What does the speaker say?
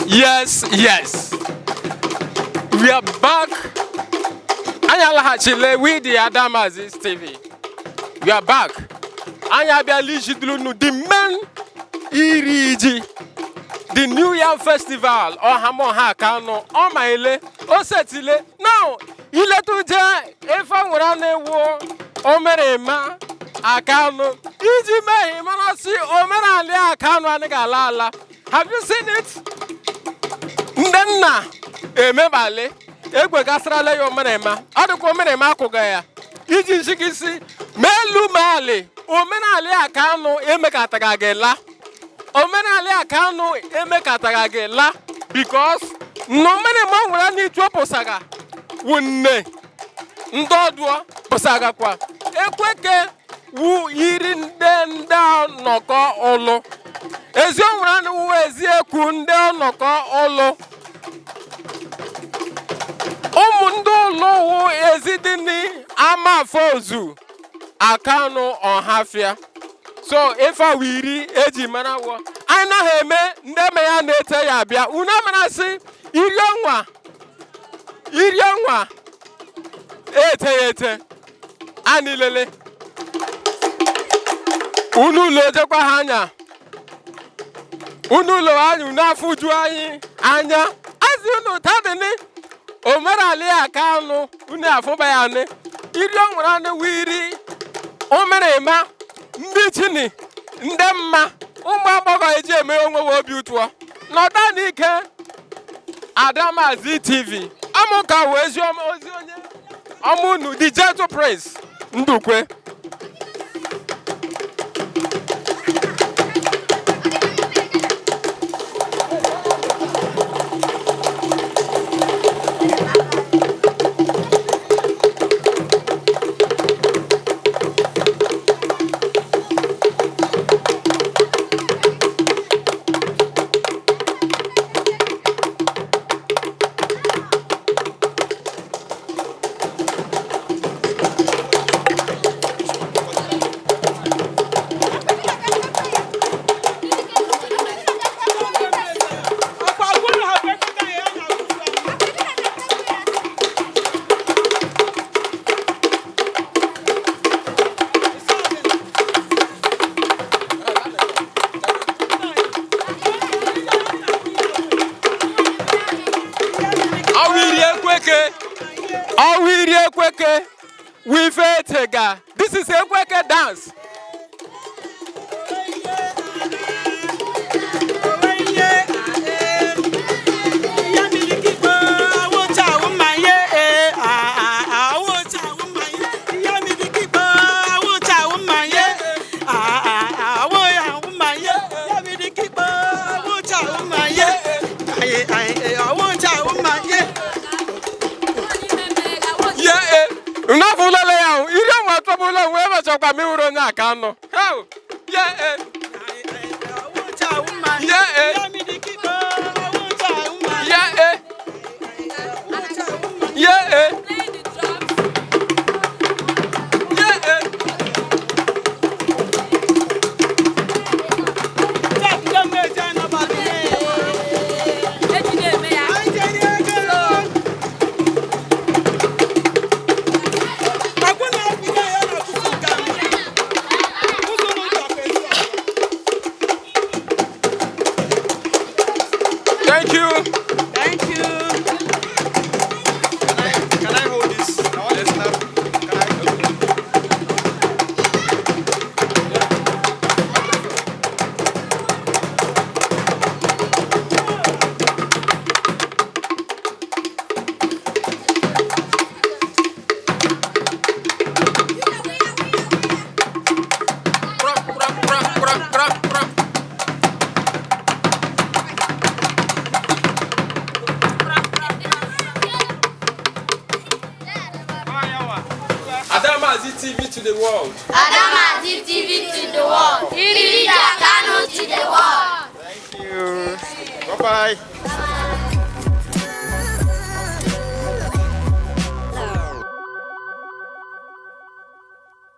Yes. We are back. Anyalahachile with the Adamazi TV. We are back. The main Iriji, the New Year Festival, or Akanu Ohafia, Osetile. Now, ile tuje efa ngurane wo omerema Akanu. Iji me manasi omerali Akanu anigalala. Have you seen it? Ndenna emebale egwe gasrala yo omerema. Adiko omerema akugaya. Iji shikisi melu male omenali Akanu emekatagagela. Omenali Akanu emekatagagela because no mene mangura ni tuoposaga wunne ndodwo posaga kwa ekweke wu yiri ndenda noko olo ezi onwura ni wu ezi eku nde noko olo omundu olo wu ezi dini ama fozu Akanu Ohafia. So if I wiri eji mana wo ana heme ndeme ya nete ya bia una mana si irionwa ete anilele unu loje kwa hanya unu lo anyu na fuju anyi anya azi unu tadini omerali Akanu unu afuba ya ne irionwa na wiri omerema ndị chini ndị mma ụmụ agbọghọ eji eme onwe obi ụtọ nọta n'ike Adamazi TV amụka wee ozi onye ọmụnụ the gentle praise ndukwe. This is a Ekweke dance. Akanu. Thank you. Can I hold this? I want to snap. Can I hold this? Adamazi TV to the world. Adamazi TV to the world. Akanu to the world. Thank you. Bye-bye.